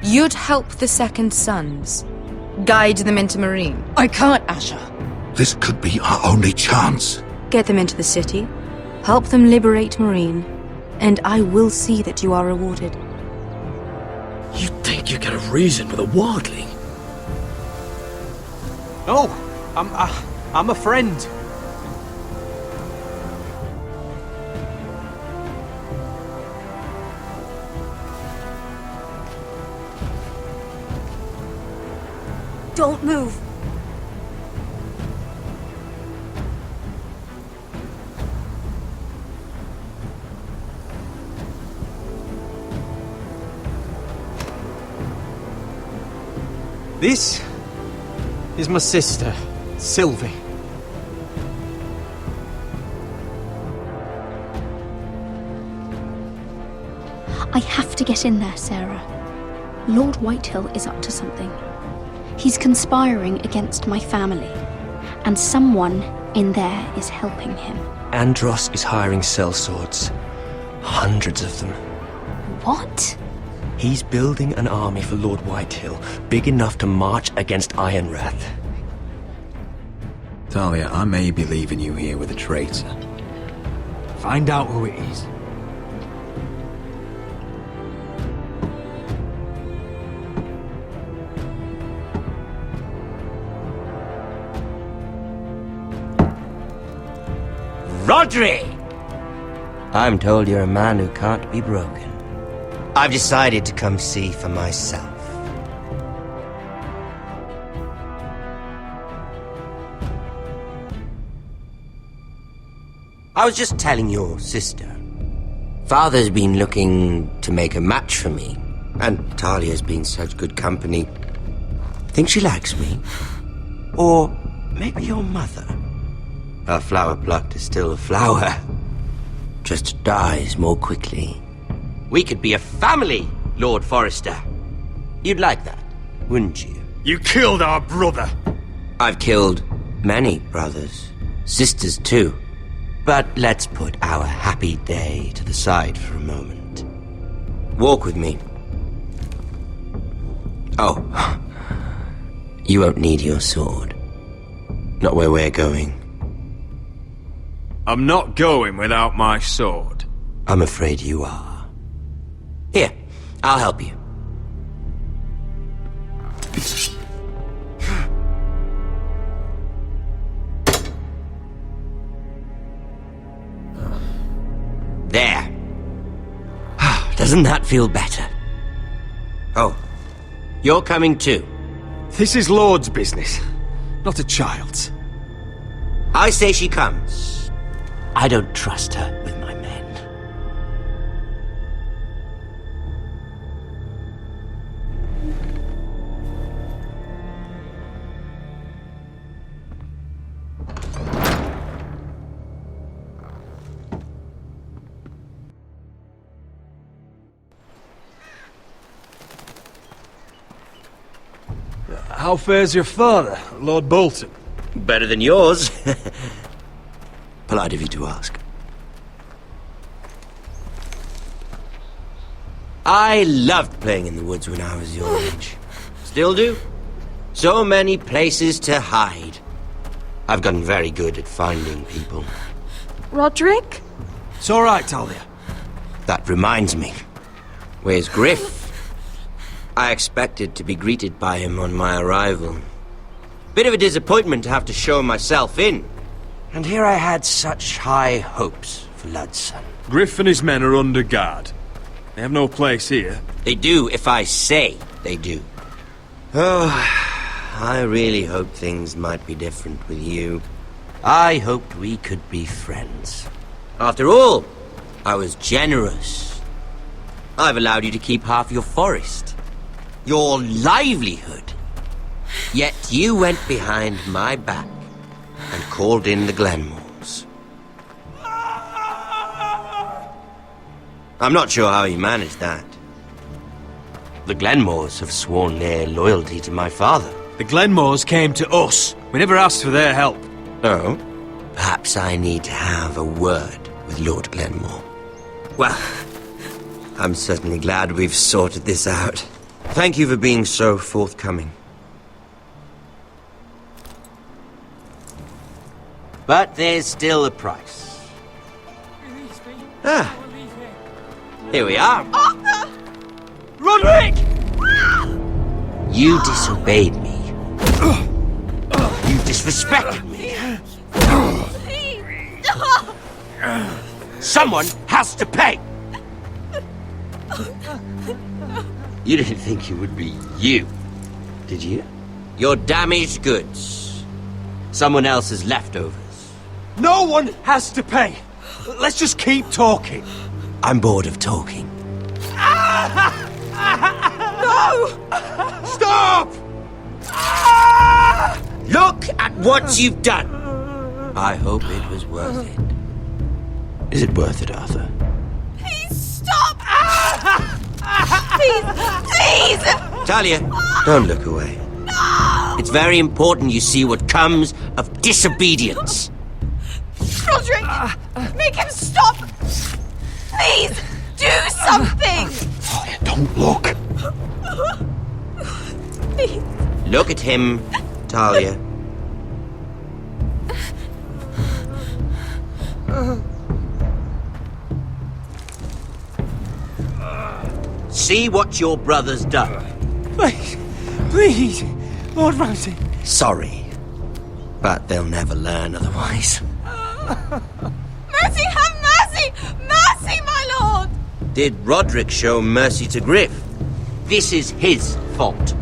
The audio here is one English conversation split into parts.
You'd help the Second Sons. Guide them into Marine. I can't, Asher. This could be our only chance. Get them into the city. Help them liberate Marine. And I will see that you are rewarded. You think you can reason with a wardling? No, I'm a friend. Don't move. This is my sister, Sylvie. I have to get in there, Sarah. Lord Whitehill is up to something. He's conspiring against my family, and someone in there is helping him. Andros is hiring sellswords. Hundreds of them. What? He's building an army for Lord Whitehill, big enough to march against Ironrath. Talia, I may be leaving you here with a traitor. Find out who it is. Rodri! I'm told you're a man who can't be broken. I've decided to come see for myself. I was just telling your sister. Father's been looking to make a match for me, and Talia's been such good company. Think she likes me? Or maybe your mother? A flower plucked is still a flower. Just dies more quickly. We could be a family, Lord Forrester. You'd like that, wouldn't you? You killed our brother! I've killed many brothers. Sisters, too. But let's put our happy day to the side for a moment. Walk with me. Oh. You won't need your sword. Not where we're going. I'm not going without my sword. I'm afraid you are. Here, I'll help you. There. Doesn't that feel better? Oh, you're coming too. This is Lord's business, not a child's. I say she comes. I don't trust her with my men. How fares your father, Lord Bolton? Better than yours. Polite of you to ask. I loved playing in the woods when I was your age. Still do. So many places to hide. I've gotten very good at finding people. Roderick? It's all right, Talia. That reminds me. Where's Griff? I expected to be greeted by him on my arrival. Bit of a disappointment to have to show myself in. And here I had such high hopes for Ludson. Griff and his men are under guard. They have no place here. They do if I say they do. Oh, I really hoped things might be different with you. I hoped we could be friends. After all, I was generous. I've allowed you to keep half your forest. Your livelihood. Yet you went behind my back and called in the Glenmores. I'm not sure how you managed that. The Glenmores have sworn their loyalty to my father. The Glenmores came to us. We never asked for their help. Oh? Perhaps I need to have a word with Lord Glenmore. Well, I'm certainly glad we've sorted this out. Thank you for being so forthcoming. But there's still a price. Ah. Here we are. Arthur! Roderick! You disobeyed me. You disrespected me. Someone has to pay! You didn't think it would be you, did you? Your damaged goods. Someone else's leftovers. No one has to pay. Let's just keep talking. I'm bored of talking. No! Stop! Look at what you've done! I hope it was worth it. Is it worth it, Arthur? Please stop! Please! Please! Talia, don't look away. No! It's very important you see what comes of disobedience. Roderick! Make him stop! Please! Do something! Talia, don't look. Please. Look at him, Talia. See what your brother's done. Please, please, Lord Ramsay. Sorry, but they'll never learn otherwise. Mercy, have mercy! Mercy, my lord! Did Roderick show mercy to Griff? This is his fault.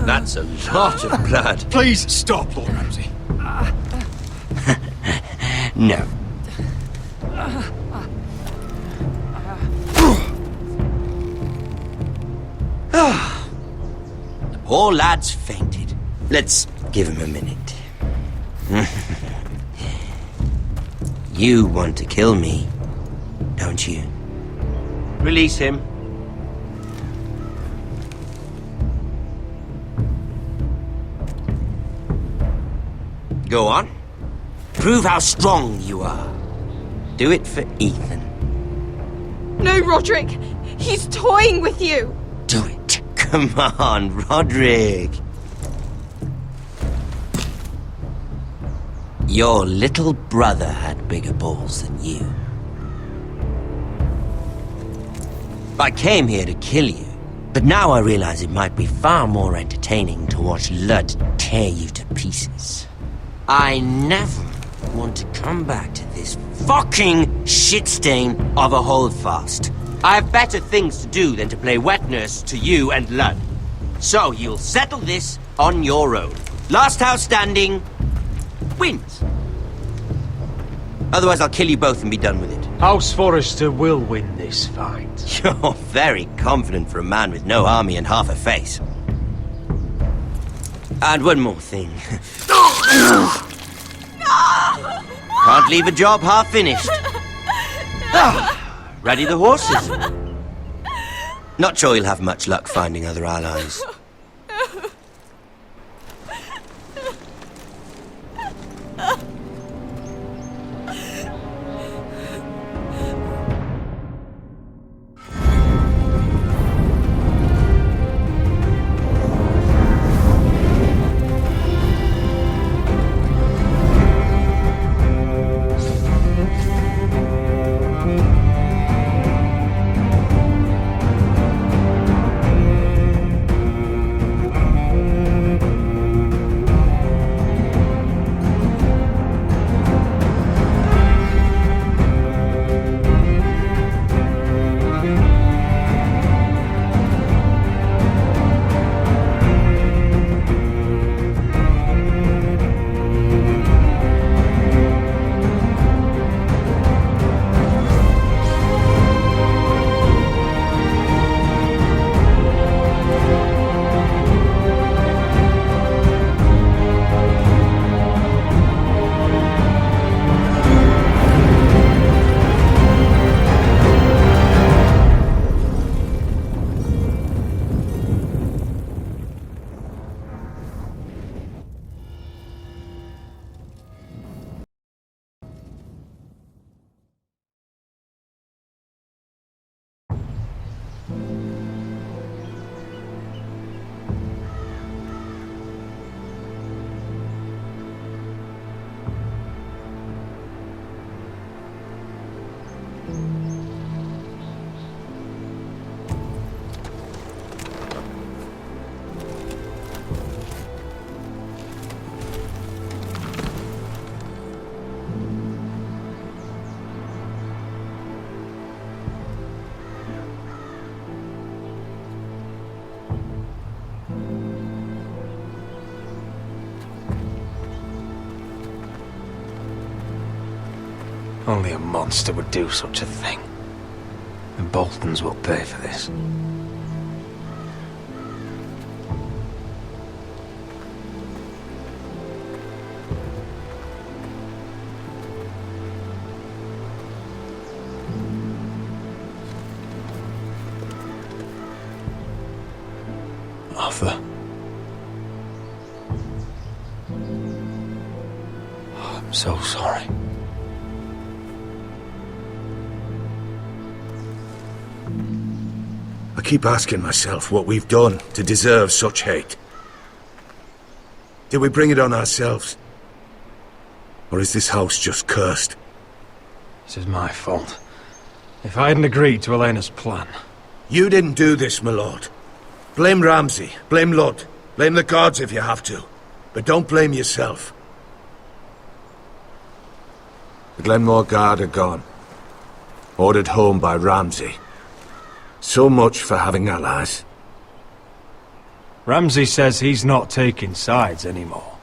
That's a lot of blood. Please stop, Lord Ramsay. No. The poor lad's fainted. Let's give him a minute. You want to kill me, don't you? Release him. Go on. Prove how strong you are. Do it for Ethan. No, Roderick! He's toying with you! Do it. Come on, Roderick. Your little brother had bigger balls than you. I came here to kill you, but now I realize it might be far more entertaining to watch Lud tear you to pieces. I never want to come back to this fucking shit stain of a holdfast. I have better things to do than to play wet nurse to you and Lud. So you'll settle this on your own. Last house standing wins. Otherwise I'll kill you both and be done with it. House Forrester will win this fight. You're very confident for a man with no army and half a face. And one more thing. Can't leave a job half finished. Ready the horses? Not sure you'll have much luck finding other allies. Only a monster would do such a thing. The Boltons will pay for this. Arthur. Oh, I'm so sorry. I keep asking myself what we've done to deserve such hate. Did we bring it on ourselves? Or is this house just cursed? This is my fault. If I hadn't agreed to Elena's plan... You didn't do this, my lord. Blame Ramsay, blame Ludd, blame the gods if you have to. But don't blame yourself. The Glenmore Guard are gone. Ordered home by Ramsay. So much for having allies. Ramsay says he's not taking sides anymore.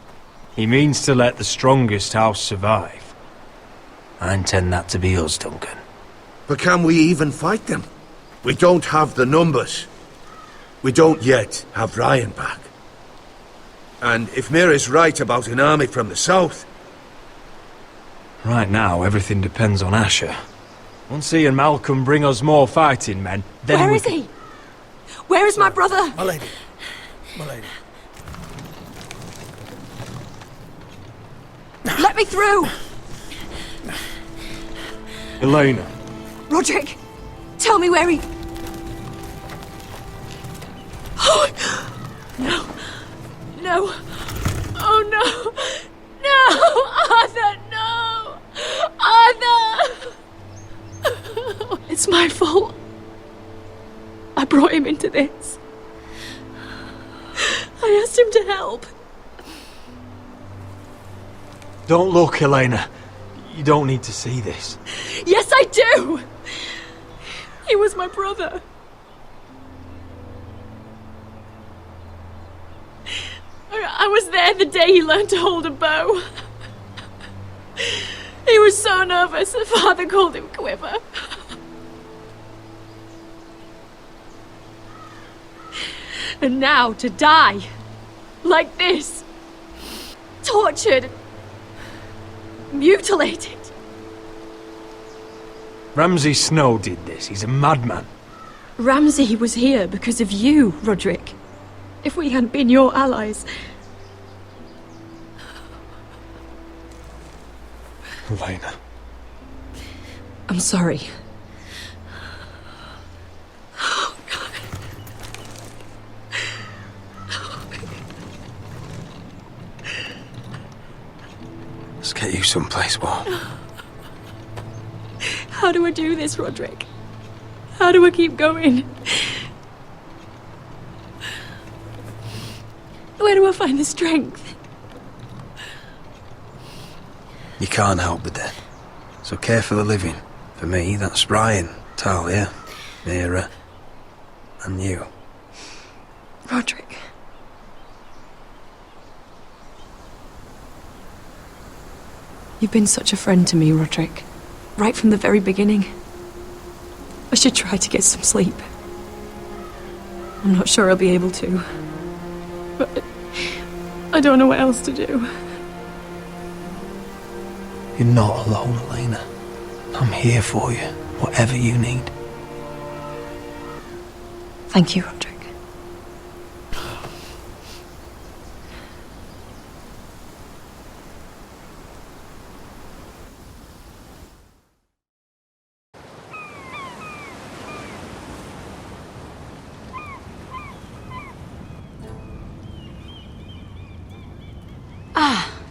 He means to let the strongest house survive. I intend that to be us, Duncan. But can we even fight them? We don't have the numbers. We don't yet have Ryan back. And if Mira's right about an army from the south... Right now, everything depends on Asher. Once he and Malcolm bring us more fighting men, then Where is he? Where is my brother? My lady. My lady. Let me through! Elena. Roderick, tell me where he... Oh, no. No. Oh, no. No! Arthur, no! Arthur! It's my fault. I brought him into this. I asked him to help. Don't look, Elena. You don't need to see this. Yes, I do! He was my brother. I was there the day he learned to hold a bow. He was so nervous, the father called him Quiver. And now to die, like this, tortured, mutilated. Ramsay Snow did this. He's a madman. Ramsay was here because of you, Roderick. If we hadn't been your allies... Elena. I'm sorry. Let's get you someplace warm. How do I do this, Roderick? How do I keep going? Where do I find the strength? You can't help the dead, so care for the living. For me, that's Ryan, Talia, Mira, and you. Roderick. You've been such a friend to me, Roderick. Right from the very beginning. I should try to get some sleep. I'm not sure I'll be able to. But I don't know what else to do. You're not alone, Elena. I'm here for you, whatever you need. Thank you, Roderick.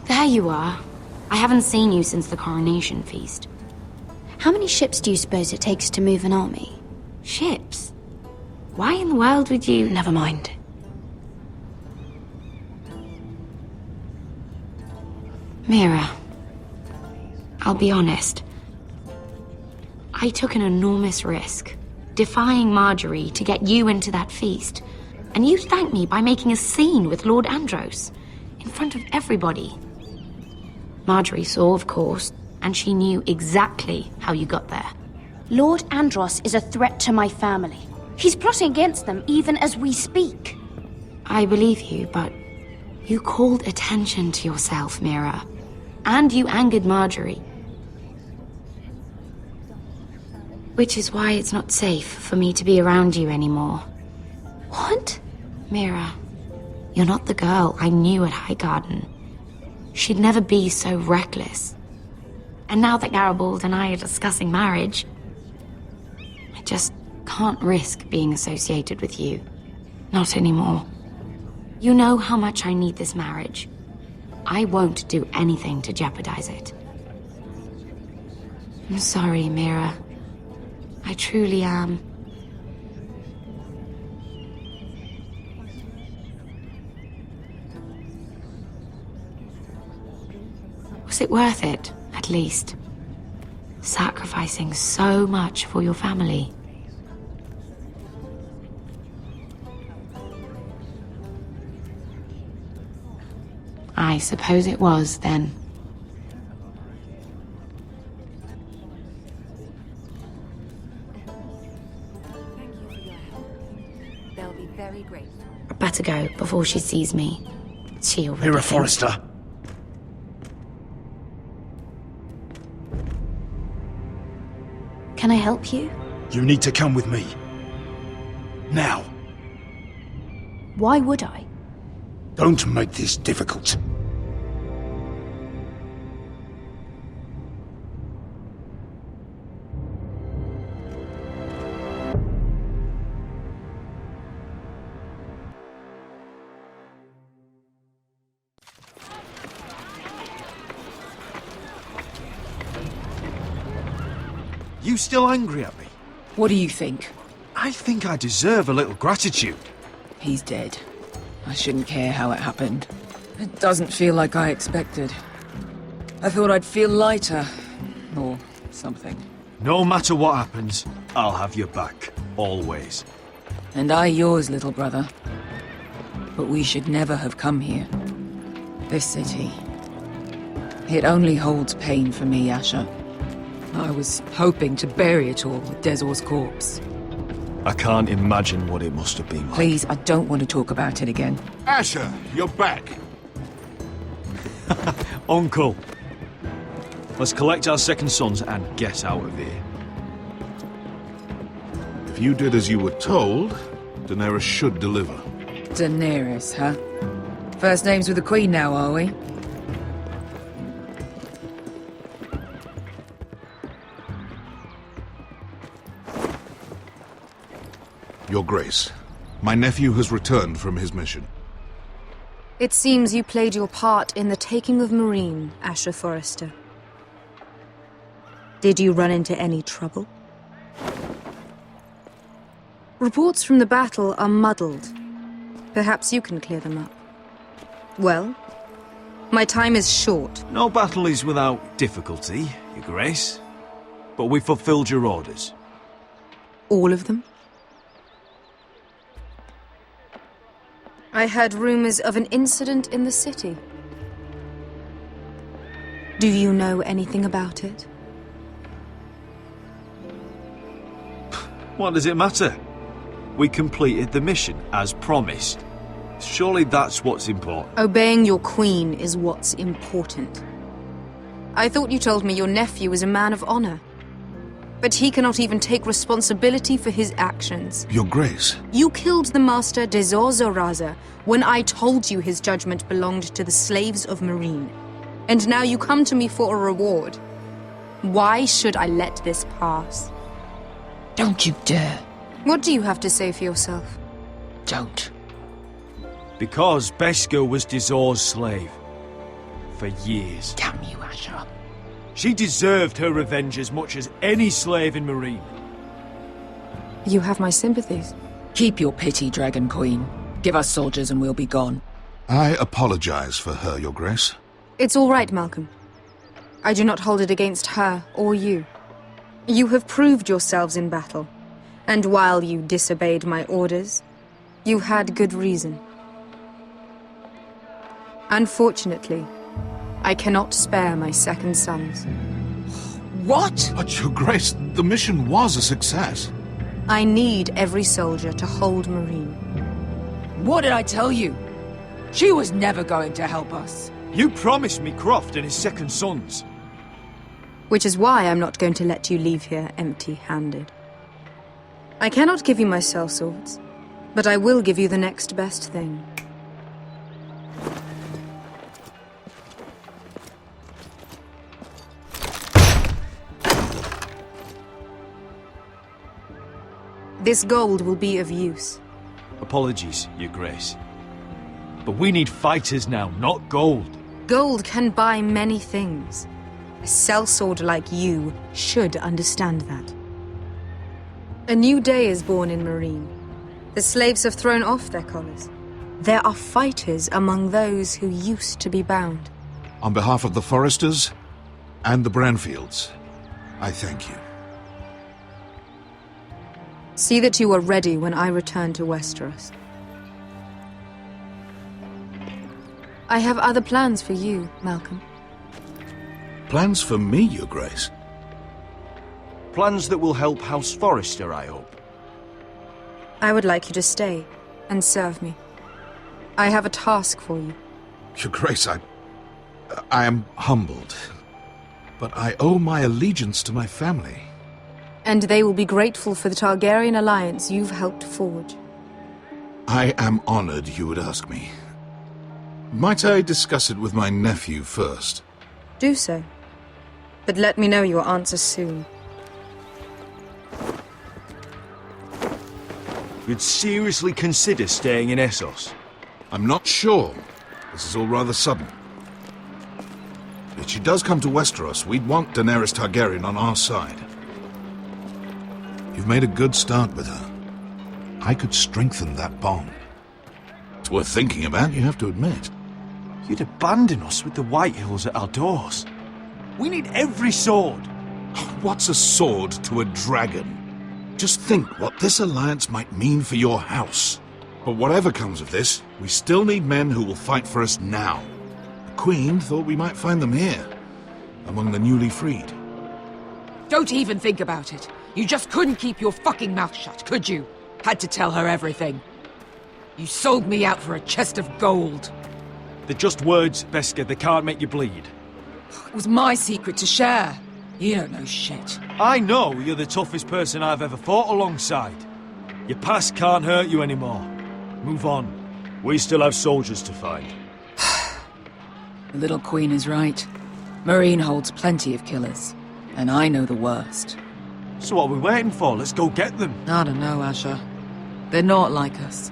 There you are. I haven't seen you since the coronation feast. How many ships do you suppose it takes to move an army? Ships? Why in the world would you... Never mind. Mira, I'll be honest. I took an enormous risk, defying Marjorie to get you into that feast. And you thanked me by making a scene with Lord Andros, in front of everybody. Marjorie saw, of course, and she knew exactly how you got there. Lord Andros is a threat to my family. He's plotting against them even as we speak. I believe you, but you called attention to yourself, Mira. And you angered Marjorie. Which is why it's not safe for me to be around you anymore. What? Mira, you're not the girl I knew at Highgarden. She'd never be so reckless. And now that Garibald and I are discussing marriage, I just can't risk being associated with you. Not anymore. You know how much I need this marriage. I won't do anything to jeopardize it. I'm sorry, Mira. I truly am. Was it worth it, at least? Sacrificing so much for your family? I suppose it was, then. They'll be very grateful. I'd better go before she sees me. She already Mira thinks- Forrester. Can I help you? You need to come with me. Now. Why would I? Don't make this difficult. You still angry at me? What do you think? I think I deserve a little gratitude. He's dead. I shouldn't care how it happened. It doesn't feel like I expected. I thought I'd feel lighter. Or something. No matter what happens, I'll have your back. Always. And I yours, little brother. But we should never have come here. This city. It only holds pain for me, Asher. I was hoping to bury it all with Dezor's corpse. I can't imagine what it must have been like. Please, I don't want to talk about it again. Asher, you're back. Uncle. Let's collect our second sons and get out of here. If you did as you were told, Daenerys should deliver. Daenerys, huh? First names with the Queen now, are we? Your Grace, my nephew has returned from his mission. It seems you played your part in the taking of Marine, Asher Forrester. Did you run into any trouble? Reports from the battle are muddled. Perhaps you can clear them up. Well, my time is short. No battle is without difficulty, Your Grace. But we fulfilled your orders. All of them? I heard rumors of an incident in the city. Do you know anything about it? What does it matter? We completed the mission, as promised. Surely that's what's important. Obeying your queen is what's important. I thought you told me your nephew was a man of honor. But he cannot even take responsibility for his actions. Your Grace. You killed the master Dezor Zoraza when I told you his judgment belonged to the slaves of Marine. And now you come to me for a reward. Why should I let this pass? Don't you dare. What do you have to say for yourself? Don't. Because Beskha was Dezor's slave. For years. Damn you, Asher. She deserved her revenge as much as any slave in Marine. You have my sympathies. Keep your pity, Dragon Queen. Give us soldiers and we'll be gone. I apologize for her, Your Grace. It's all right, Malcolm. I do not hold it against her or you. You have proved yourselves in battle. And while you disobeyed my orders, you had good reason. Unfortunately, I cannot spare my second sons. What? But, Your Grace, the mission was a success. I need every soldier to hold Marine. What did I tell you? She was never going to help us. You promised me Croft and his second sons. Which is why I'm not going to let you leave here empty-handed. I cannot give you my sellswords, but I will give you the next best thing. This gold will be of use. Apologies, Your Grace. But we need fighters now, not gold. Gold can buy many things. A sellsword like you should understand that. A new day is born in Marine. The slaves have thrown off their collars. There are fighters among those who used to be bound. On behalf of the Foresters and the Branfields, I thank you. See that you are ready when I return to Westeros. I have other plans for you, Malcolm. Plans for me, Your Grace? Plans that will help House Forrester, I hope. I would like you to stay and serve me. I have a task for you. Your Grace, I am humbled. But I owe my allegiance to my family. And they will be grateful for the Targaryen alliance you've helped forge. I am honored you would ask me. Might I discuss it with my nephew first? Do so. But let me know your answer soon. You'd seriously consider staying in Essos? I'm not sure. This is all rather sudden. If she does come to Westeros, we'd want Daenerys Targaryen on our side. You've made a good start with her. I could strengthen that bond. It's worth thinking about, you have to admit. You'd abandon us with the Whitehills at our doors. We need every sword. What's a sword to a dragon? Just think what this alliance might mean for your house. But whatever comes of this, we still need men who will fight for us now. The Queen thought we might find them here, among the newly freed. Don't even think about it. You just couldn't keep your fucking mouth shut, could you? Had to tell her everything. You sold me out for a chest of gold. They're just words, Beskha. They can't make you bleed. It was my secret to share. You don't know shit. I know you're the toughest person I've ever fought alongside. Your past can't hurt you anymore. Move on. We still have soldiers to find. The little queen is right. Marine holds plenty of killers. And I know the worst. So what are we waiting for? Let's go get them. I don't know, Asher. They're not like us.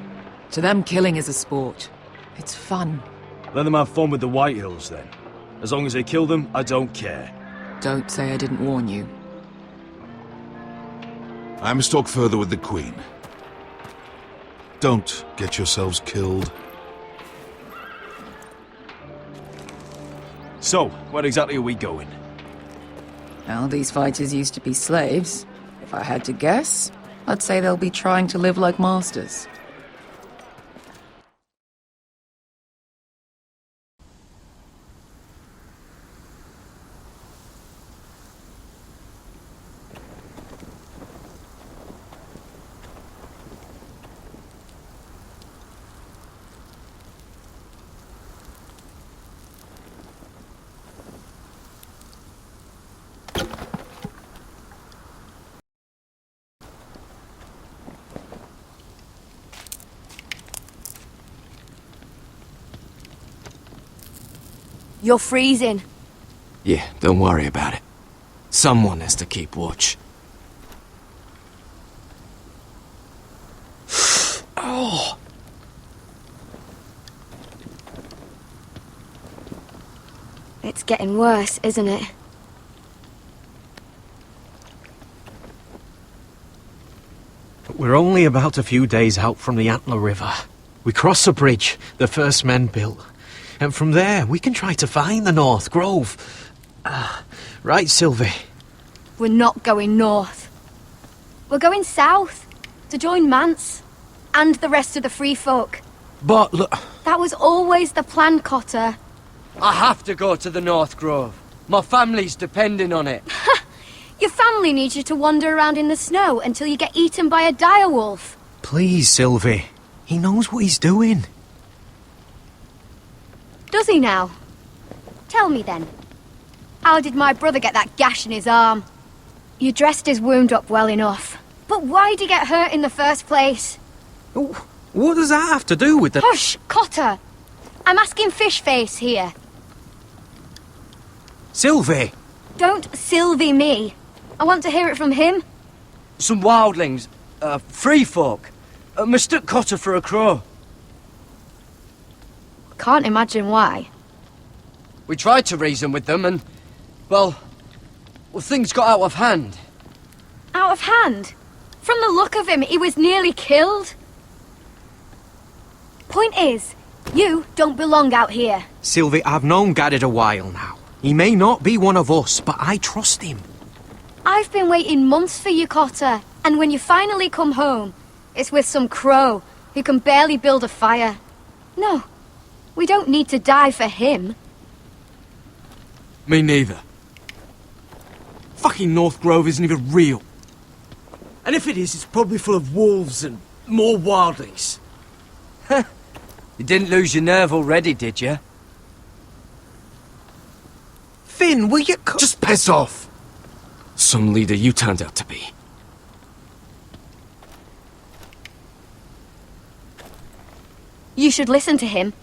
To them, killing is a sport. It's fun. Let them have fun with the Whitehills, then. As long as they kill them, I don't care. Don't say I didn't warn you. I must talk further with the Queen. Don't get yourselves killed. So, where exactly are we going? Well, these fighters used to be slaves. If I had to guess, I'd say they'll be trying to live like masters. You're freezing. Yeah, don't worry about it. Someone has to keep watch. Oh! It's getting worse, isn't it? We're only about a few days out from the Antler River. We cross a bridge the first men built. And from there, we can try to find the North Grove. Right, Sylvie? We're not going north. We're going south, to join Mance, and the rest of the free folk. But look... That was always the plan, Cotter. I have to go to the North Grove. My family's depending on it. family needs you to wander around in the snow until you get eaten by a dire wolf. Please, Sylvie. He knows what he's doing. Does he now? Tell me then. How did my brother get that gash in his arm? You dressed his wound up well enough. But why'd he get hurt in the first place? What does that have to do with the... Hush, Cotter! I'm asking Fishface here. Sylvie! Don't Sylvie me. I want to hear it from him. Some wildlings, free folk, mistook Cotter for a crow. Can't imagine why. We tried to reason with them and, well, things got out of hand. Out of hand? From the look of him, he was nearly killed. Point is, you don't belong out here. Sylvie, I've known Garrett a while now. He may not be one of us, but I trust him. I've been waiting months for you, Cotter. And when you finally come home, it's with some crow who can barely build a fire. No, we don't need to die for him. Me neither. Fucking North Grove isn't even real. And if it is, it's probably full of wolves and more wildlings. You didn't lose your nerve already, did you? Finn, will you just piss off! Some leader you turned out to be. You should listen to him.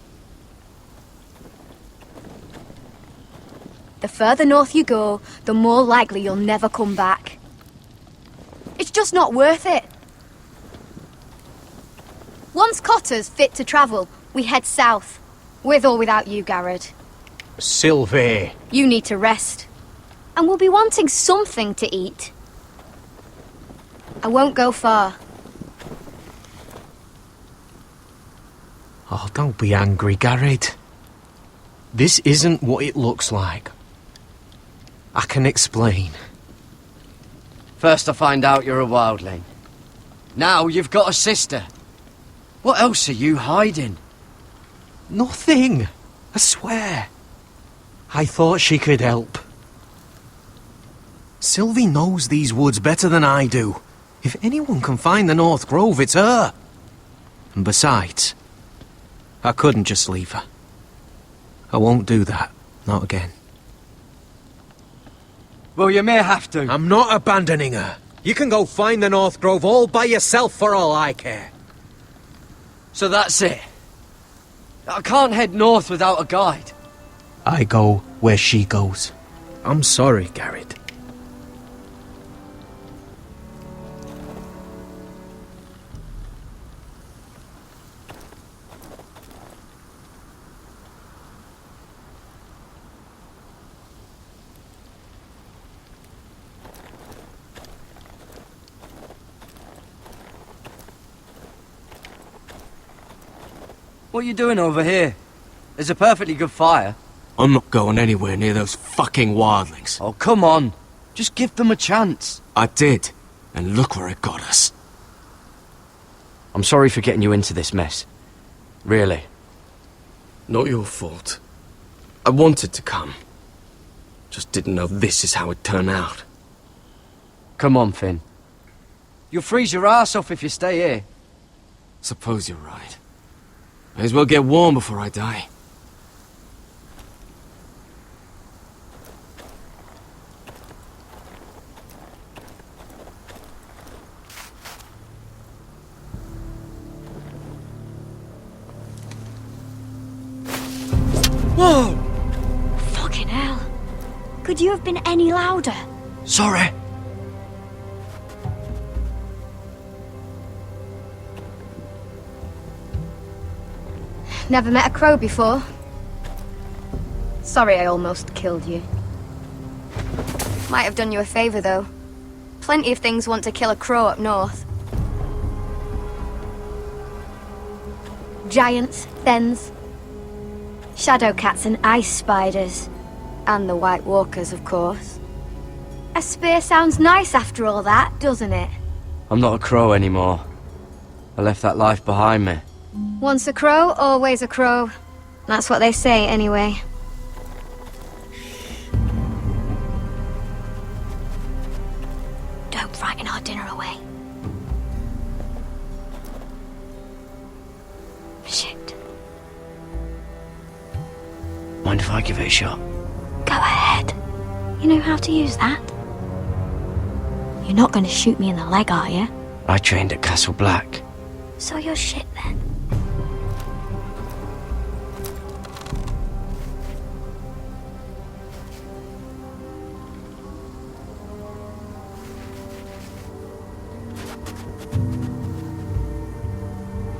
The further north you go, the more likely you'll never come back. It's just not worth it. Once Cotter's fit to travel, we head south. With or without you, Garrett. Sylvie. You need to rest. And we'll be wanting something to eat. I won't go far. Oh, don't be angry, Garrett. This isn't what it looks like. I can explain. First I find out you're a wildling. Now you've got a sister. What else are you hiding? Nothing. I swear. I thought she could help. Sylvie knows these woods better than I do. If anyone can find the North Grove, it's her. And besides, I couldn't just leave her. I won't do that. Not again. Well, you may have to. I'm not abandoning her. You can go find the North Grove all by yourself for all I care. So that's it. I can't head north without a guide. I go where she goes. I'm sorry, Garrett. What are you doing over here? There's a perfectly good fire. I'm not going anywhere near those fucking wildlings. Oh, come on. Just give them a chance. I did, and look where it got us. I'm sorry for getting you into this mess. Really. Not your fault. I wanted to come. Just didn't know this is how it'd turn out. Come on, Finn. You'll freeze your ass off if you stay here. Suppose you're right. May as well get warm before I die. Whoa! Fucking hell. Could you have been any louder? Sorry. Never met a crow before. Sorry I almost killed you. Might have done you a favour, though. Plenty of things want to kill a crow up north. Giants, thens, shadow cats and ice spiders. And the White Walkers, of course. A spear sounds nice after all that, doesn't it? I'm not a crow anymore. I left that life behind me. Once a crow, always a crow. That's what they say, anyway. mind if I give it a shot? Go ahead. You know how to use that? You're not going to shoot me in the leg, are you? I trained at Castle Black. So you're shit then.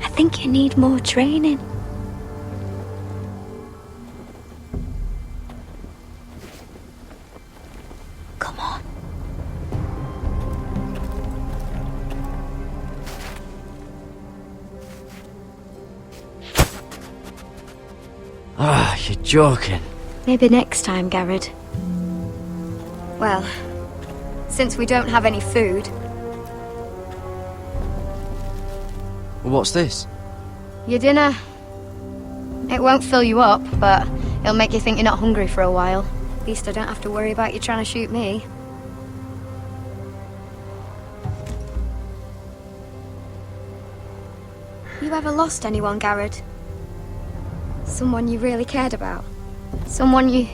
I think you need more training. Come on. Ah, you're joking. Maybe next time, Garrett. Well, since we don't have any food, What's this? your dinner. It won't fill you up, but it'll make you think you're not hungry for a while. At least I don't have to worry about you trying to shoot me. You ever lost anyone, Garrett? Someone you really cared about? Someone you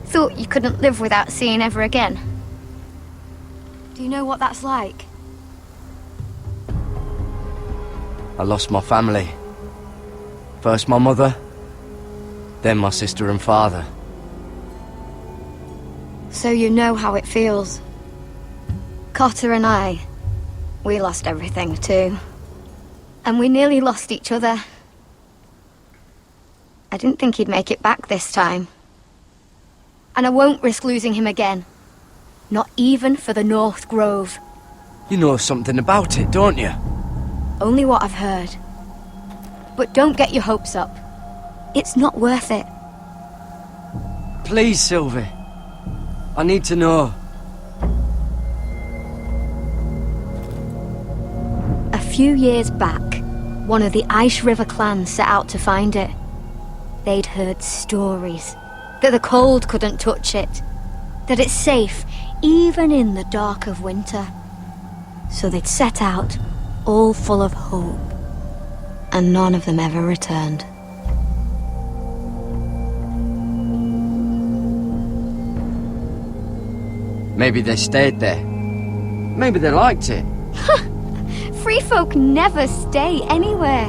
thought you couldn't live without seeing ever again? Do you know what that's like? I lost my family. First my mother, then my sister and father. So you know how it feels. Cotter and I, we lost everything too. And we nearly lost each other. I didn't think he'd make it back this time. And I won't risk losing him again. Not even for the North Grove. You know something about it, don't you? Only what I've heard. But don't get your hopes up. It's not worth it. Please, Sylvie. I need to know. A few years back, one of the Ice River clans set out to find it. They'd heard stories that the cold couldn't touch it, that it's safe even in the dark of winter. So they'd set out, all full of hope, and none of them ever returned. Maybe they stayed there. Maybe they liked it. Free folk never stay anywhere.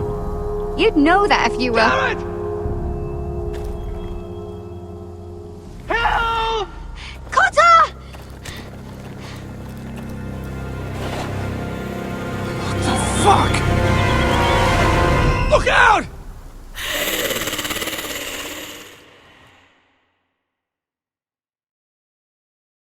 You'd know that if you were... Garrett!